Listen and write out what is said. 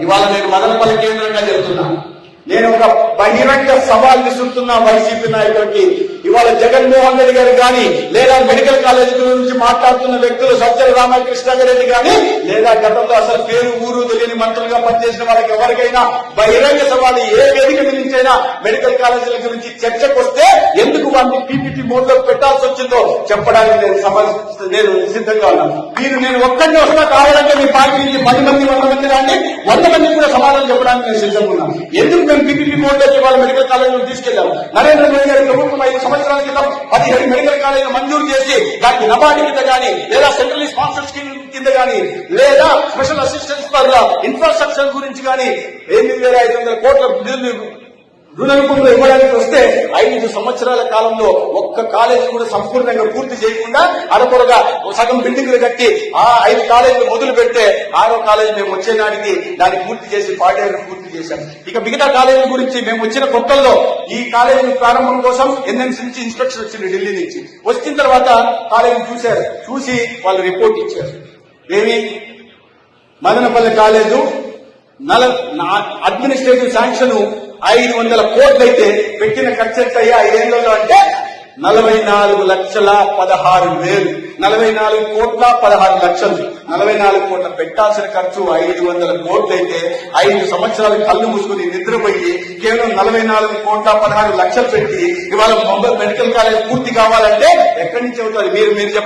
ఇవాళ నేను మదనపల్లి కేంద్రంగా చెబుతున్నా, నేను ఒక బహిరంగ సవాల్ విసురుతున్నా వైసీపీ నాయకుడికి. ఇవాళ జగన్మోహన్ రెడ్డి గారు కానీ, లేదా మెడికల్ కాలేజ్ గురించి మాట్లాడుతున్న వ్యక్తులు సజ్జల రామకృష్ణారెడ్డి కానీ, లేదా గతంలో అసలు పేరు ఊరు తెలియని మంత్రులుగా పనిచేసిన వాళ్ళకి ఎవరికైనా బహిరంగ సవాల్ ఏ వేదిక నుంచైనా మెడికల్ కాలేజీల గురించి చర్చకు వస్తే ఎందుకు వాటిని పీపీటీ మోడ్ లో పెట్టాల్సి వచ్చిందో చెప్పడానికి నేను సిద్ధంగా ఉన్నాను. నేను ఒక్కడిని వస్తున్నా కావాలంటే మీ పార్టీ నుంచి 10 మంది 100 మంది రాండి, 100 మందికి కూడా సమాధానం చెప్పడానికి నేను సిద్ధంగా ఉన్నాను. ఎందుకు మేము పీపీపీ మోడ్ లో వాళ్ళ మెడికల్ కాలేజీలు తీసుకెళ్లాము? నరేంద్ర మోదీ గారి ప్రభుత్వం 5 సంవత్సరాల క్రితం 17 మెడికల్ కాలేజీలు మంజూరు చేసి దానికి నబార్డు కింద కానీ, లేదా సెంట్రల్ స్పాన్సర్ స్కీమ్ కింద కానీ, లేదా స్పెషల్ అసిస్టెన్స్ ఫర్ ఇన్ఫ్రాస్ట్రక్చర్ గురించి కానీ 8,500 కోట్ల రుణ రూపంలో ఇవ్వడానికి వస్తే 5 సంవత్సరాల కాలంలో ఒక్క కాలేజీ కూడా సంపూర్ణంగా పూర్తి చేయకుండా అరకొరగా సగం బిల్డింగ్లు కట్టి ఆ 5 కాలేజీలు మొదలు పెడితే 6వ కాలేజీ మేము వచ్చే నాటికి దాన్ని పూర్తి చేసి 40 పూర్తి చేశాం. ఇక మిగతా కాలేజీల గురించి మేము వచ్చిన కొత్తల్లో ఈ కాలేజీ ప్రారంభం కోసం ఎన్ఎంసీ నుంచి ఇన్స్ట్రక్షన్ వచ్చింది, ఢిల్లీ నుంచి. వచ్చిన తర్వాత కాలేజీ చూశారు, చూసి వాళ్ళు రిపోర్ట్ ఇచ్చారు. ఏమి మదనపల్లి కాలేజు అడ్మినిస్ట్రేటివ్ శాంక్షన్ 500 కోట్లు అయితే పెట్టిన ఖర్చు ఎంత అయ్యా 5 ఏళ్లలో అంటే 44,16,000. 44 కోట్ల 16 లక్షలు. 44 కోట్ల పెట్టాల్సిన ఖర్చు 500 కోట్లు అయితే 5 సంవత్సరాలు కళ్ళు మూసుకుని నిద్రపోయి కేవలం 44 కోట్ల 16 లక్షలు పెట్టి ఇవాళ మెడికల్ కాలేజ్ పూర్తి కావాలంటే ఎక్కడి నుంచి అవుతుంది? మీరు చెప్పండి.